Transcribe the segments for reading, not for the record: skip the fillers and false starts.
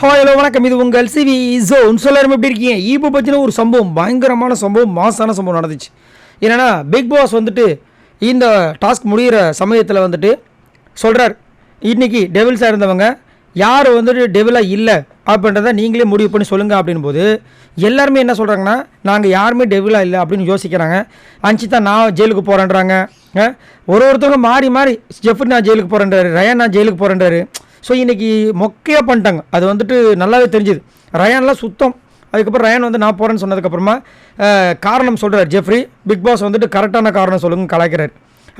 Hello வணக்கம், இது உங்கள் சிவி ஜோன். எல்லாரும் எப்படி இருக்கீங்க? இப்போ பார்த்தீங்கன்னா ஒரு சம்பவம், பயங்கரமான சம்பவம், மாசான சம்பவம் நடந்துச்சு. என்னென்னா, பிக் பாஸ் வந்துட்டு இந்த டாஸ்க் முடிகிற சமயத்தில் வந்துட்டு சொல்கிறார், இன்றைக்கி டெவில்ஸாக இருந்தவங்க யார் வந்துட்டு டெவிலாக இல்லை அப்படின்றத நீங்களே முடிவு பண்ணி சொல்லுங்கள் அப்படின் போது எல்லாருமே என்ன சொல்கிறாங்கன்னா, நாங்கள் யாருமே டெவிலாக இல்லை அப்படின்னு யோசிக்கிறாங்க. அஞ்சிதா நான் ஜெயிலுக்கு போகிறேன்றாங்க. ஒருத்தவங்க மாறி மாறி ஜெஃப்ரி நான் ஜெயிலுக்கு போகிறேன்றாரு, ரயான் நான் ஜெயிலுக்கு போகிறேன்றாரு. ஸோ இன்றைக்கி மொக்கையாக பண்ணிட்டாங்க. அது வந்துட்டு நல்லாவே தெரிஞ்சுது. ரயான்லாம் சுத்தம். அதுக்கப்புறம் ரயான் வந்து நான் போகிறேன்னு சொன்னதுக்கப்புறமா காரணம் சொல்கிறார் ஜெஃப்ரி. பிக் பாஸ் வந்துட்டு கரெக்டான காரணம் சொல்லுங்க கலாய்க்கிறார்.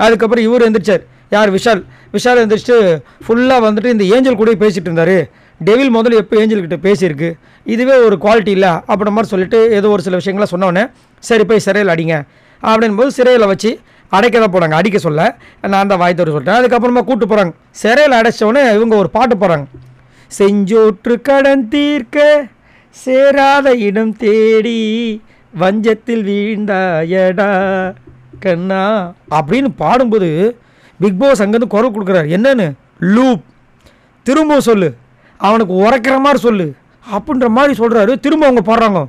அதுக்கப்புறம் இவர் எந்திரிச்சார், யார் விஷால் எந்திரிச்சிட்டு ஃபுல்லாக வந்துட்டு இந்த ஏஞ்சல் கூட பேசிகிட்டு இருந்தார். டெவில் முதல்ல எப்போ ஏஞ்சல்கிட்ட பேசியிருக்கு, இதுவே ஒரு குவாலிட்டி இல்லை அப்படின்ற மாதிரி சொல்லிட்டு ஏதோ ஒரு சில விஷயங்களை சொன்னோன்னே சரி போய் சிறையில் அடிங்க அப்படின் போது சிறையில் வச்சு அடைக்க தான் போகிறாங்க. அடிக்க சொல்ல நான் தான் வாய் தோறு சொல்லிட்டேன். அதுக்கப்புறமா கூப்பிட்டு போகிறாங்க. சிறையில் அடைச்சோடனே இவங்க ஒரு பாட்டு போகிறாங்க, செஞ்சோற்று கடன் தீர்க்க சேராத இடம் தேடி வஞ்சத்தில் வீழ்ந்தாயடா கண்ணா அப்படின்னு பாடும்போது பிக் பாஸ் அங்கேருந்து குரல் கொடுக்குறாரு. என்னன்னு லூப் திரும்ப சொல்லு, அவனுக்கு உரைக்கிற மாதிரி சொல்லு அப்படின்ற மாதிரி சொல்கிறாரு. திரும்ப அவங்க பாடுறாங்க.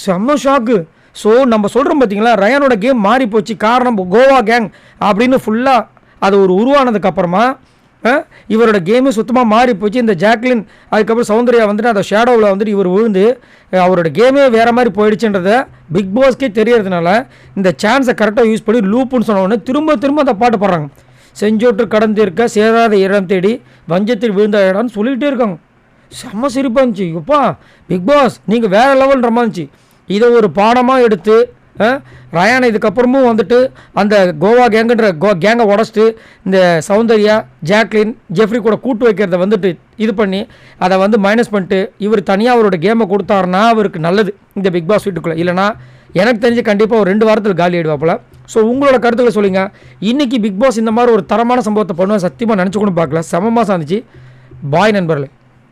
செம்ம ஷாக்கு. ஸோ நம்ம சொல்கிறோம் பார்த்தீங்களா, ரயானோட கேம் மாறி போச்சு, காரணம் கோவா கேங் அப்படின்னு ஃபுல்லாக அது ஒரு உருவானதுக்கப்புறமா இவரோட கேமு சுத்தமாக மாறி போச்சு. இந்த ஜாக்லின் அதுக்கப்புறம் சௌந்தர்யா வந்துட்டு அந்த ஷேடோவில் வந்துட்டு இவர் விழுந்து அவரோட கேமே வேறு மாதிரி போயிடுச்சுன்றத பிக் பாஸ்க்கே தெரியறதுனால இந்த சான்ஸை கரெக்டாக யூஸ் பண்ணி லூப்புன்னு சொன்னோடனே திரும்ப அந்த பாட்டு பாடுறாங்க. செஞ்சோற்று கடந்து இருக்க சேராத இடம் தேடி வஞ்சத்தில் விழுந்த இடம்னு சொல்லிகிட்டே இருக்காங்க. செம்ம சிரிப்பாக இருந்துச்சு. எப்பா பிக் பாஸ் நீங்கள் வேறு லெவல்ன்ற மாதிரி இருந்துச்சு. இதை ஒரு பாடமாக எடுத்து ரயான் இதுக்கப்புறமும் வந்துட்டு அந்த கோவா கேங்குன்ற கேங்கை உடச்சிட்டு இந்த சௌந்தர்யா ஜாக்லின் ஜெஃப்ரி கூட கூட்டு வைக்கிறத வந்துட்டு இது பண்ணி அதை வந்து மைனஸ் பண்ணிட்டு இவர் தனியாக அவரோட கேமை கொடுத்தாருன்னா அவருக்கு நல்லது இந்த பிக் பாஸ் வீட்டுக்குள்ளே. இல்லைனா எனக்கு தெரிஞ்சு கண்டிப்பாக ஒரு 2 வாரத்தில் காலி ஆகிடுவாப்பில். ஸோ உங்களோட கருத்துக்களை சொல்லுங்கள். இன்றைக்கி பிக் பாஸ் இந்த மாதிரி ஒரு தரமான சம்பவத்தை பண்ணுவேன் சத்தியமாக நினச்சி கூட பார்க்கல. செம மாதம் இருந்துச்சு. பாய் நண்பர்களே.